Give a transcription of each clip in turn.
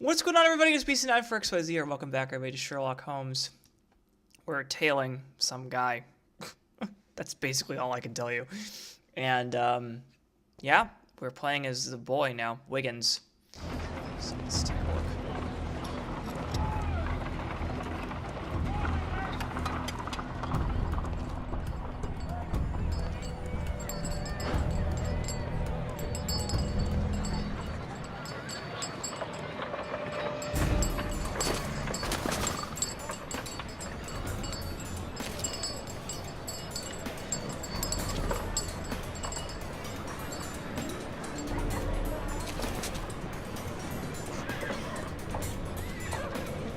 What's going on, everybody? It's BC9 for XYZ here. Welcome back, everybody, to Sherlock Holmes. We're tailing some guy. That's basically all I can tell you. And, yeah, we're playing as the boy now, Wiggins. So let's take a look.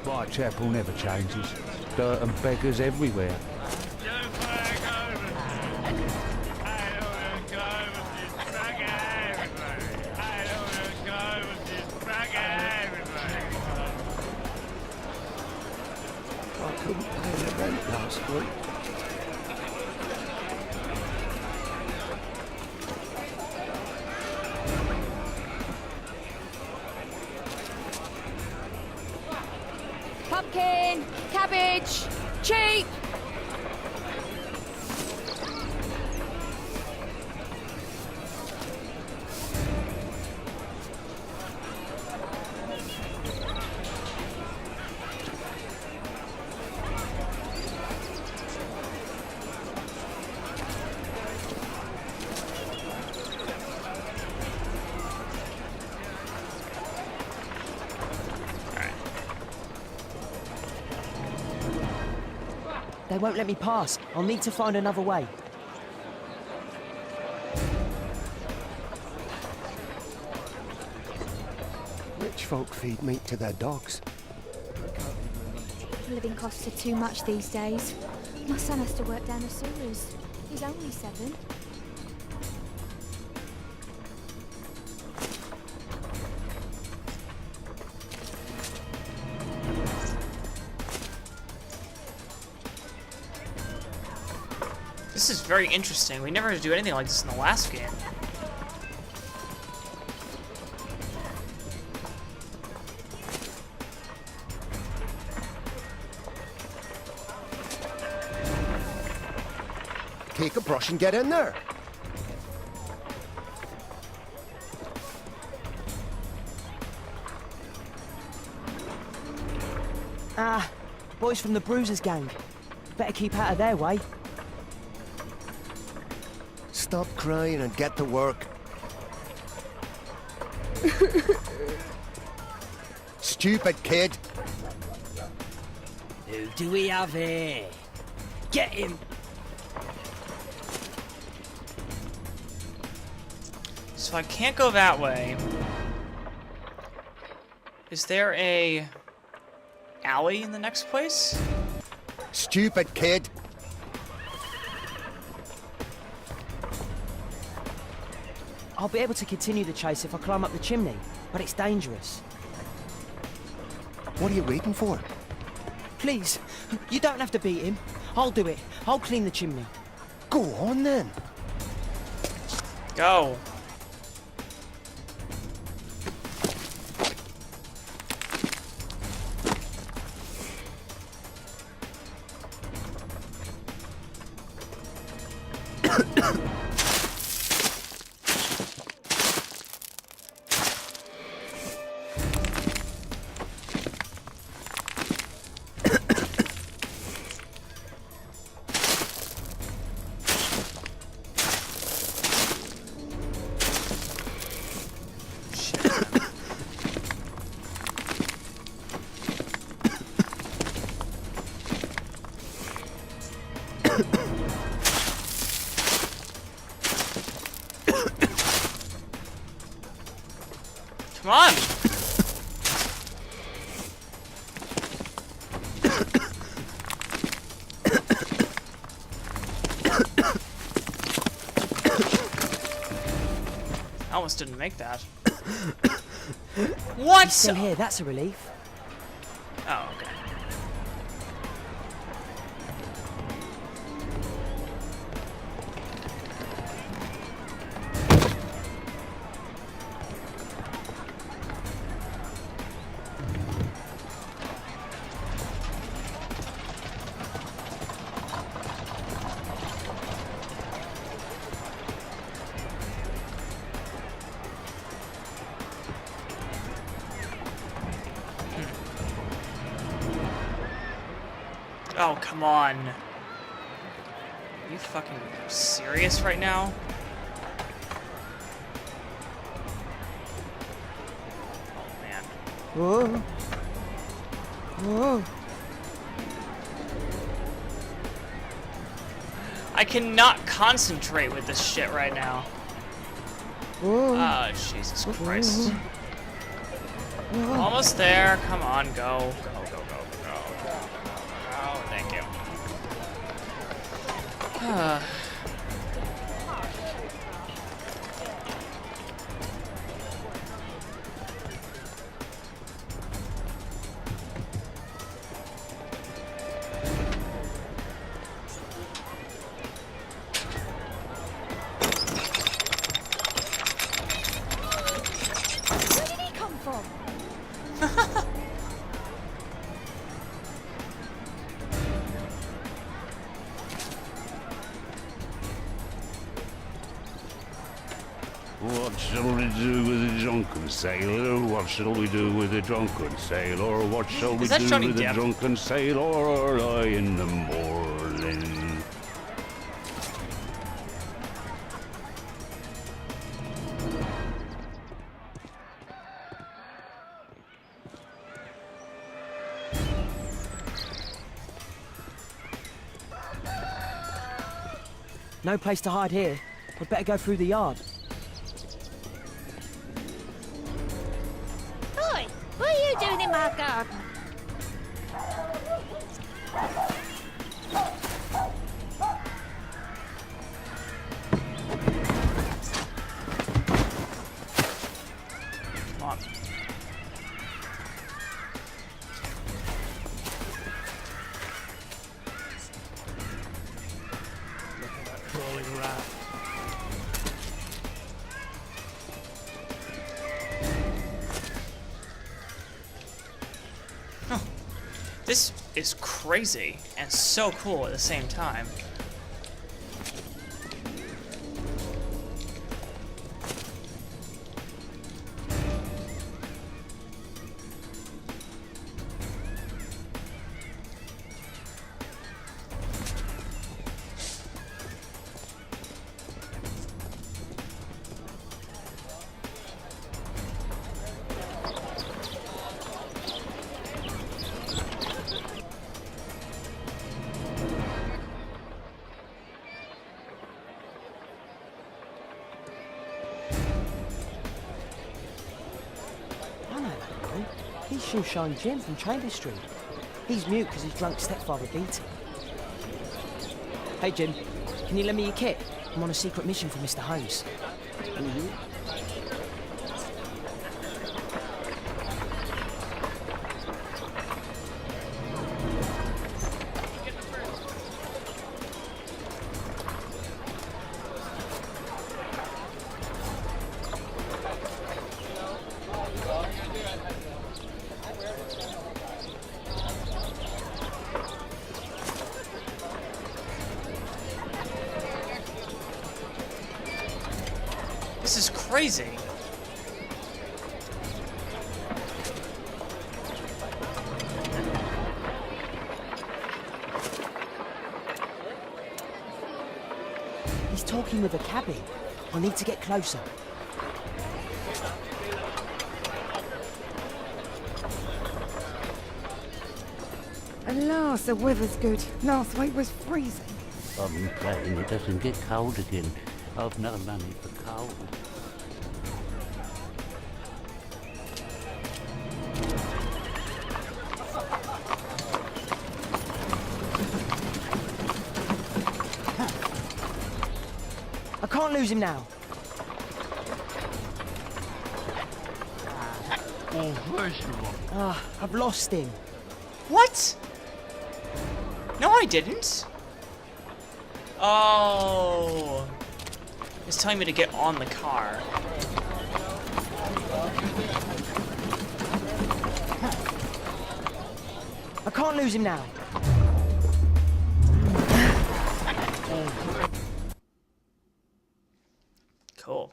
Whitechapel never changes. Dirt and beggars everywhere. I couldn't pay the rent last week. Pumpkin, cabbage, cheap. They won't let me pass. I'll need to find another way. Rich folk feed meat to their dogs. Living costs are too much these days. My son has to work down the sewers. He's only 7. This is very interesting. We never had to do anything like this in the last game. Take a brush and get in there. Ah, boys from the Bruisers gang. Better keep out of their way. Stop crying and get to work. Stupid kid. Who do we have here? Get him! So I can't go that way. Is there a alley in the next place? Stupid kid. I'll be able to continue the chase if I climb up the chimney, but it's dangerous. What are you waiting for? Please, you don't have to beat him. I'll do it. I'll clean the chimney. Go on then. Go. Come on! I almost didn't make that. What? Still here, that's a relief. Oh, okay. Oh, come on. Are you fucking serious right now? Oh, man. Whoa. Whoa. I cannot concentrate with this shit right now. Whoa. Oh, Jesus Christ. Almost there. Come on, go. Go, go, go, go. Oh, thank you. Where did he come from? What shall we do with a drunken sailor? What shall we do with a drunken sailor? What shall we Is that do Johnny with a Depp? drunken sailor early in the morning? No place to hide here. I'd better go through the yard. Oi! What are you doing in my garden? Come on. Crawling rat. This is crazy and so cool at the same time. I know that boy. He's Shoeshine Jim from Chambers Street. He's mute because his drunk stepfather beat him. Hey Jim, can you lend me your kit? I'm on a secret mission for Mr. Holmes. This is crazy. He's talking with a cabby. I need to get closer. At last, the weather's good. Last week was freezing. I'm praying it doesn't get cold again. I've no money for coal. I can't lose him now. Well, first of all, Ah, I've lost him. What? No, I didn't. Oh. It's telling me to get on the car. I can't lose him now. Cool.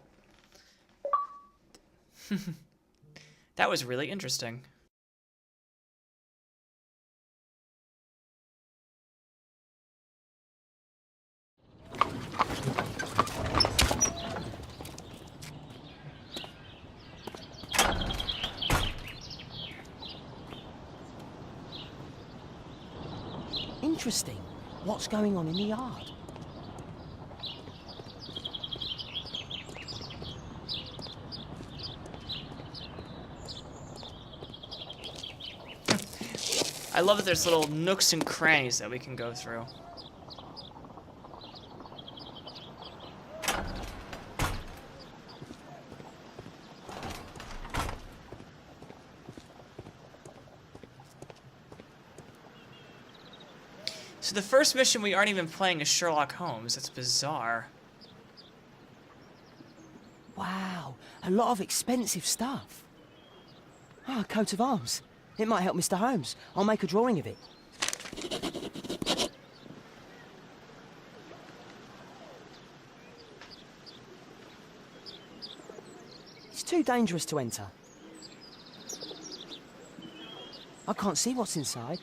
That was really interesting. Interesting. What's going on in the yard? I love that there's little nooks and crannies that we can go through. So the first mission we aren't even playing is Sherlock Holmes. That's bizarre. Wow, a lot of expensive stuff. Ah, a coat of arms. It might help Mr. Holmes. I'll make a drawing of it. It's too dangerous to enter. I can't see what's inside.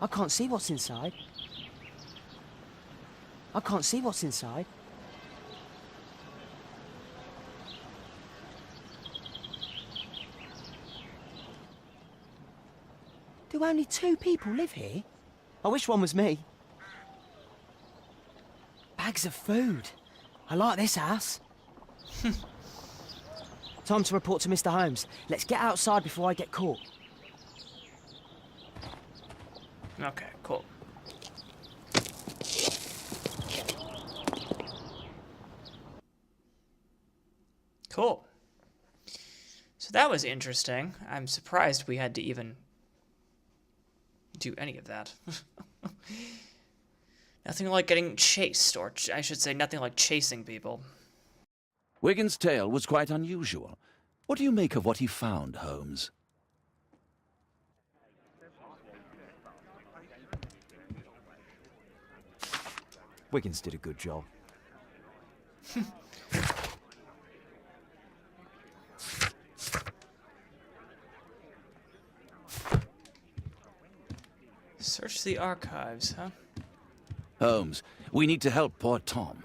I can't see what's inside. I can't see what's inside. Do only 2 people live here? I wish one was me. Bags of food. I like this house. Time to report to Mr. Holmes. Let's get outside before I get caught. Okay, cool. Cool. So that was interesting. I'm surprised we had to even do any of that. Nothing like getting chased, or I should say nothing like chasing people. Wiggins' tale was quite unusual. What do you make of what he found, Holmes? Wiggins did a good job. Search the archives, huh? Holmes, we need to help poor Tom.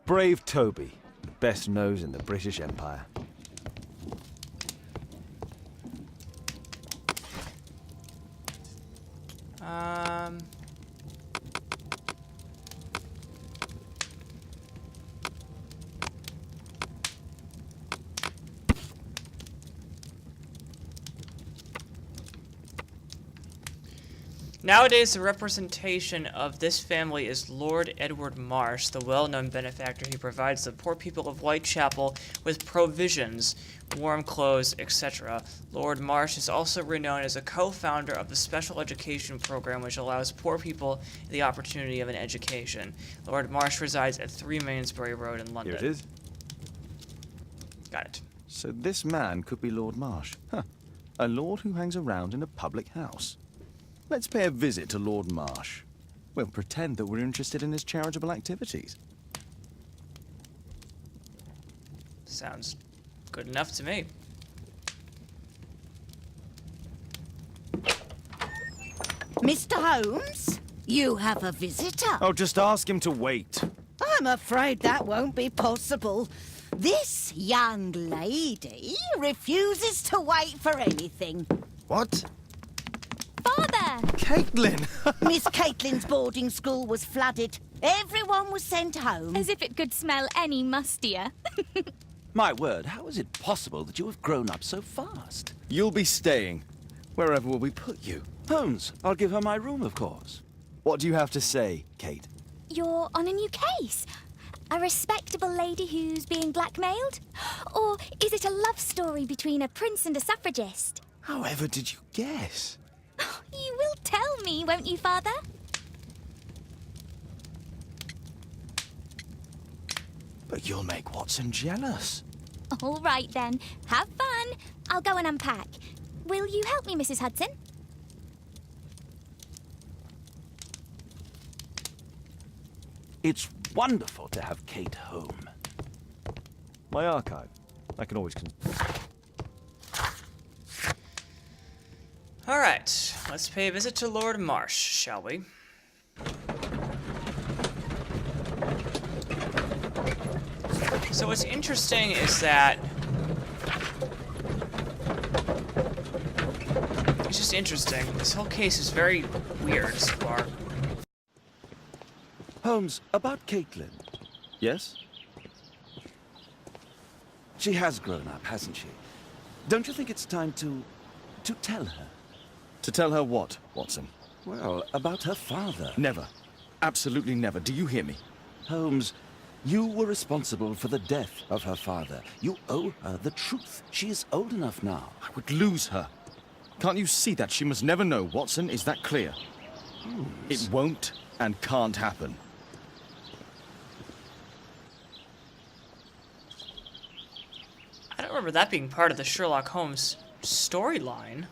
Brave Toby, the best nose in the British Empire. Nowadays, the representation of this family is Lord Edward Marsh, the well-known benefactor who provides the poor people of Whitechapel with provisions, warm clothes, etc. Lord Marsh is also renowned as a co-founder of the special education program which allows poor people the opportunity of an education. Lord Marsh resides at 3 Mainsbury Road in London. Here it is. Got it. So this man could be Lord Marsh. Huh. A lord who hangs around in a public house. Let's pay a visit to Lord Marsh. We'll pretend that we're interested in his charitable activities. Sounds good enough to me. Mr. Holmes, you have a visitor. Oh, just ask him to wait. I'm afraid that won't be possible. This young lady refuses to wait for anything. What? Father! Katelyn! Miss Katelyn's boarding school was flooded. Everyone was sent home. As if it could smell any mustier. My word, how is it possible that you have grown up so fast? You'll be staying. Wherever will we put you? Holmes, I'll give her my room, of course. What do you have to say, Kate? You're on a new case. A respectable lady who's being blackmailed? Or is it a love story between a prince and a suffragist? However did you guess? You will tell me, won't you, Father? But you'll make Watson jealous. All right, then. Have fun. I'll go and unpack. Will you help me, Mrs. Hudson? It's wonderful to have Kate home. My archive. I can always... All right. let's pay a visit to Lord Marsh, shall we? So what's interesting is that it's just interesting. This whole case is very weird so far. Holmes, about Katelyn. Yes? She has grown up, hasn't she? Don't you think it's time to tell her? To tell her what, Watson? Well, about her father. Never. Absolutely never. Do you hear me? Holmes, you were responsible for the death of her father. You owe her the truth. She is old enough now. I would lose her. Can't you see that? She must never know, Watson. Is that clear? Holmes. It won't and can't happen. I don't remember that being part of the Sherlock Holmes storyline.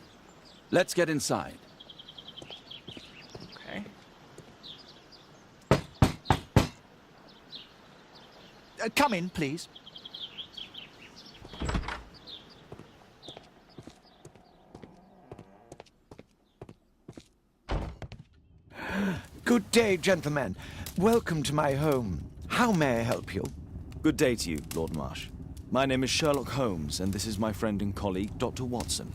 Let's get inside. Okay. Come in, please. Good day, gentlemen. Welcome to my home. How may I help you? Good day to you, Lord Marsh. My name is Sherlock Holmes, and this is my friend and colleague, Dr. Watson.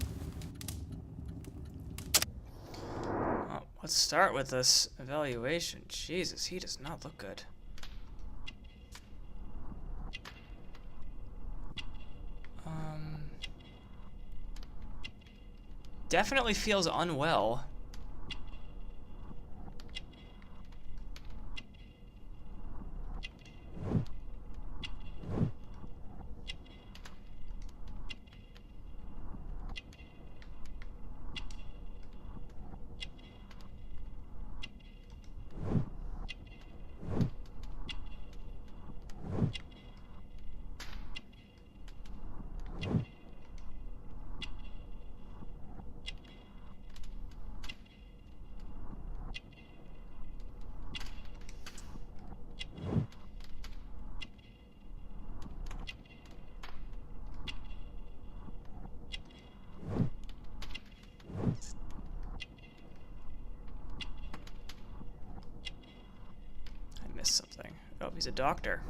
Well, let's start with this evaluation. Jesus, he does not look good. Definitely feels unwell. Something. Oh, he's a doctor.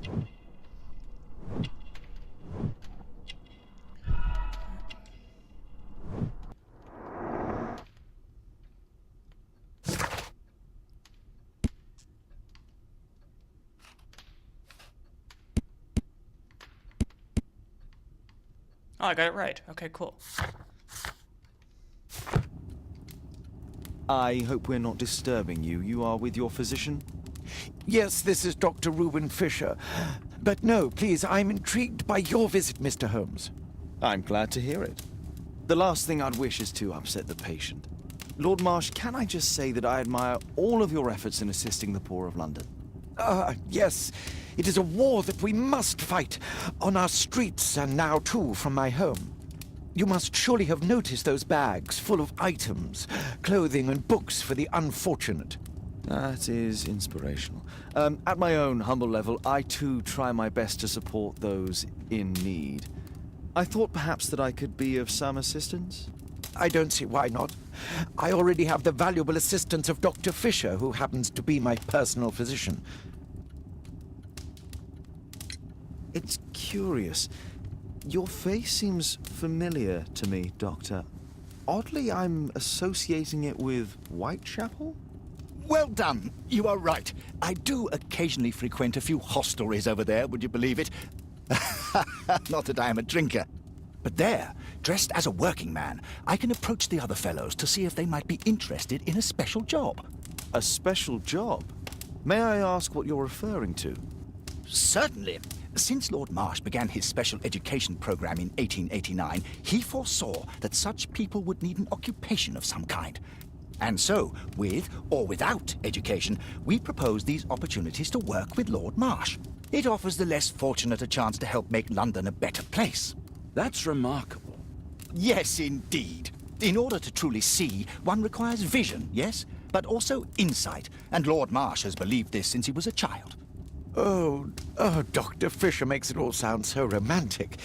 Oh, I got it right. Okay, cool. I hope we're not disturbing you. You are with your physician? Yes, this is Dr. Reuben Fisher. But no, please, I'm intrigued by your visit, Mr. Holmes. I'm glad to hear it. The last thing I'd wish is to upset the patient. Lord Marsh, can I just say that I admire all of your efforts in assisting the poor of London? Yes. It is a war that we must fight on our streets and now, too, from my home. You must surely have noticed those bags full of items, clothing and books for the unfortunate. That is inspirational. At my own humble level, I too try my best to support those in need. I thought perhaps that I could be of some assistance. I don't see why not. I already have the valuable assistance of Dr. Fisher, who happens to be my personal physician. It's curious. Your face seems familiar to me, Doctor. Oddly, I'm associating it with Whitechapel? Well done. You are right. I do occasionally frequent a few hostelries over there, would you believe it? Not that I am a drinker. But there, dressed as a working man, I can approach the other fellows to see if they might be interested in a special job. A special job? May I ask what you're referring to? Certainly. Since Lord Marsh began his special education program in 1889, he foresaw that such people would need an occupation of some kind. And so, with or without education, we propose these opportunities to work with Lord Marsh. It offers the less fortunate a chance to help make London a better place. That's remarkable. Yes, indeed. In order to truly see, one requires vision, yes? But also insight, and Lord Marsh has believed this since he was a child. Oh, Dr. Fisher makes it all sound so romantic.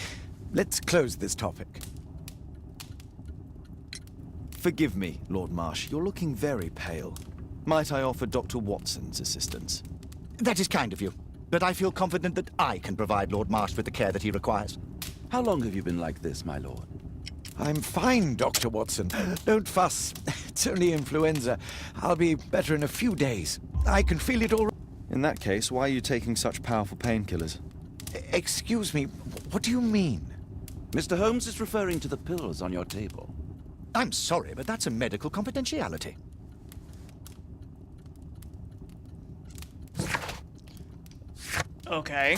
Let's close this topic. Forgive me, Lord Marsh. You're looking very pale. Might I offer Dr. Watson's assistance? That is kind of you, but I feel confident that I can provide Lord Marsh with the care that he requires. How long have you been like this, my lord? I'm fine, Dr. Watson. Don't fuss. It's only influenza. I'll be better in a few days. I can feel it all. In that case, why are you taking such powerful painkillers? Excuse me, what do you mean? Mr. Holmes is referring to the pills on your table. I'm sorry, but that's a medical confidentiality. Okay.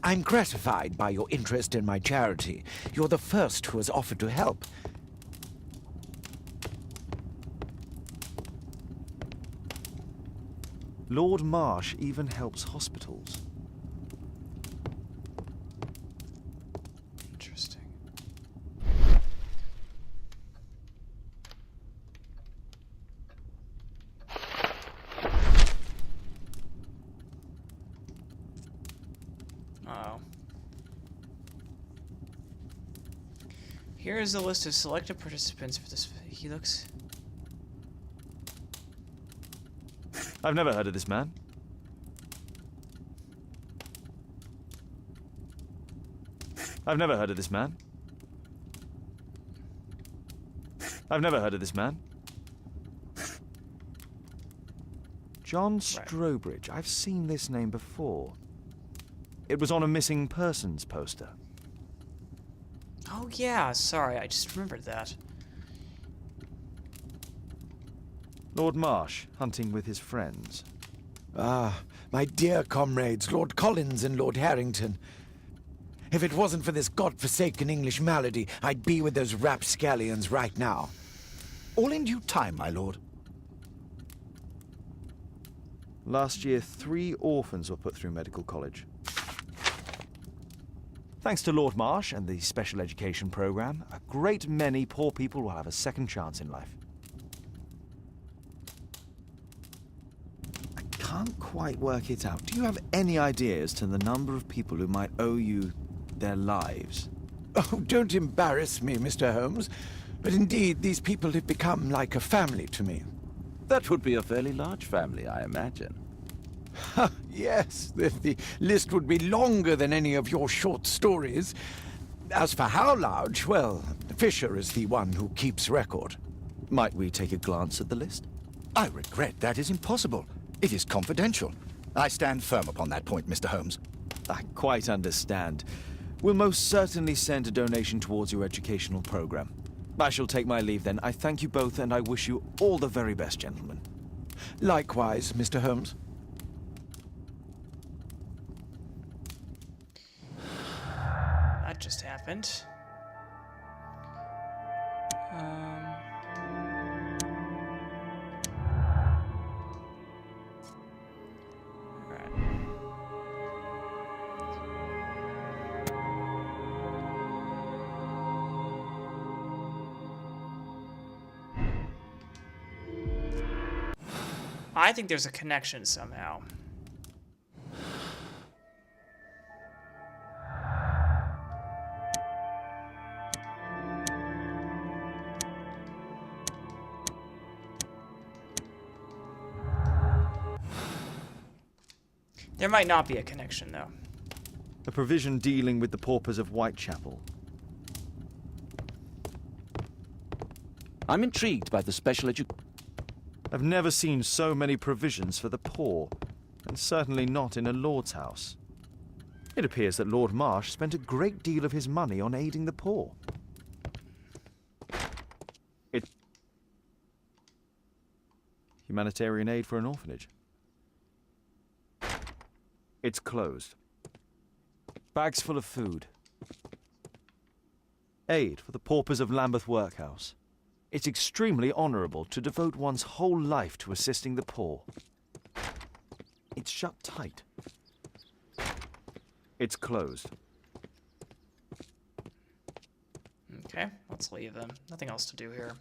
I'm gratified by your interest in my charity. You're the first who has offered to help. Lord Marsh even helps hospitals. Interesting. Oh. Here is a list of selected participants for this. He looks. I've never heard of this man. I've never heard of this man. I've never heard of this man. John Strobridge. I've seen this name before. It was on a missing persons poster. Oh yeah, sorry, I just remembered that. Lord Marsh, hunting with his friends. Ah, my dear comrades, Lord Collins and Lord Harrington. If it wasn't for this godforsaken English malady, I'd be with those rapscallions right now. All in due time, my lord. Last year, 3 orphans were put through medical college. Thanks to Lord Marsh and the special education program, a great many poor people will have a second chance in life. I can't quite work it out. Do you have any idea as to the number of people who might owe you their lives? Oh, don't embarrass me, Mr. Holmes. But indeed, these people have become like a family to me. That would be a fairly large family, I imagine. Yes, the list would be longer than any of your short stories. As for how large, well, Fisher is the one who keeps record. Might we take a glance at the list? I regret that is impossible. It is confidential. I stand firm upon that point, Mr. Holmes. I quite understand. We'll most certainly send a donation towards your educational program. I shall take my leave then. I thank you both, and I wish you all the very best, gentlemen. Likewise, Mr. Holmes. That just happened. Alright. I think there's a connection somehow. There might not be a connection, though. A provision dealing with the paupers of Whitechapel. I'm intrigued by the special I've never seen so many provisions for the poor, and certainly not in a lord's house. It appears that Lord Marsh spent a great deal of his money on aiding the poor. Humanitarian aid for an orphanage. It's closed. Bags full of food. Aid for the paupers of Lambeth Workhouse. It's extremely honourable to devote one's whole life to assisting the poor. It's shut tight. It's closed. Okay, let's leave them. Nothing else to do here.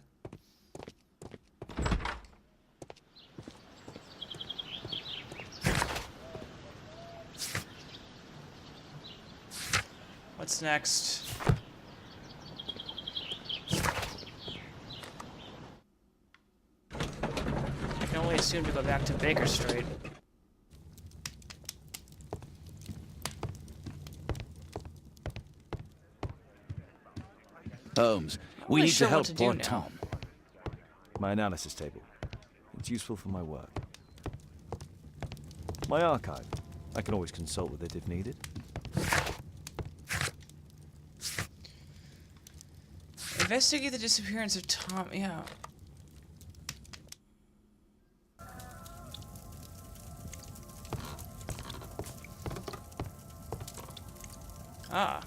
What's next? soon to go back to Baker Street. Holmes, Not we really need sure to what help to do poor now. Tom. My analysis table. It's useful for my work. My archive. I can always consult with it if needed. Investigate the disappearance of Tom. Yeah. Ah.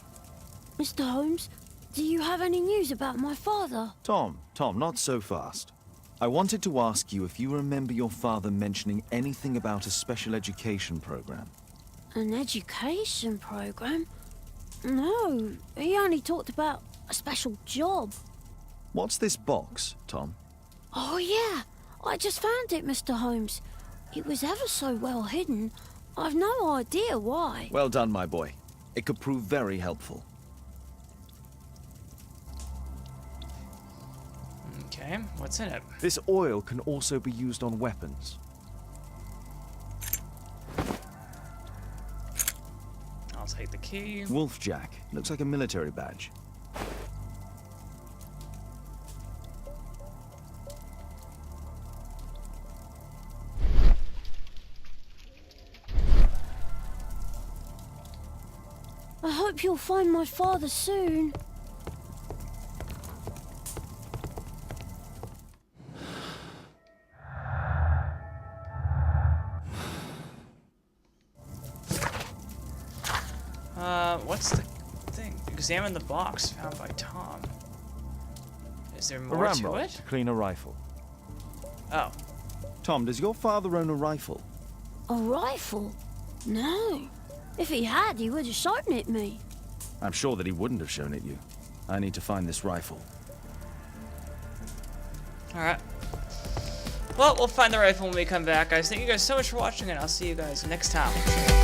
Mr. Holmes, do you have any news about my father? Tom, not so fast. I wanted to ask you if you remember your father mentioning anything about a special education program. An education program? No, he only talked about a special job. What's this box, Tom? Oh yeah, I just found it, Mr. Holmes. It was ever so well hidden. I've no idea why. Well done, my boy. It could prove very helpful. Okay, what's in it? This oil can also be used on weapons. I'll take the key. Wolfjack. Looks like a military badge. I hope you'll find my father soon. What's the thing? Examine the box found by Tom. Is there A more to ramrod it? to clean a rifle. Oh. Tom, does your father own a rifle? A rifle? No. If he had, he would have shown it me. I'm sure that he wouldn't have shown it you. I need to find this rifle. Alright. Well, we'll find the rifle when we come back, guys. Thank you guys so much for watching, and I'll see you guys next time.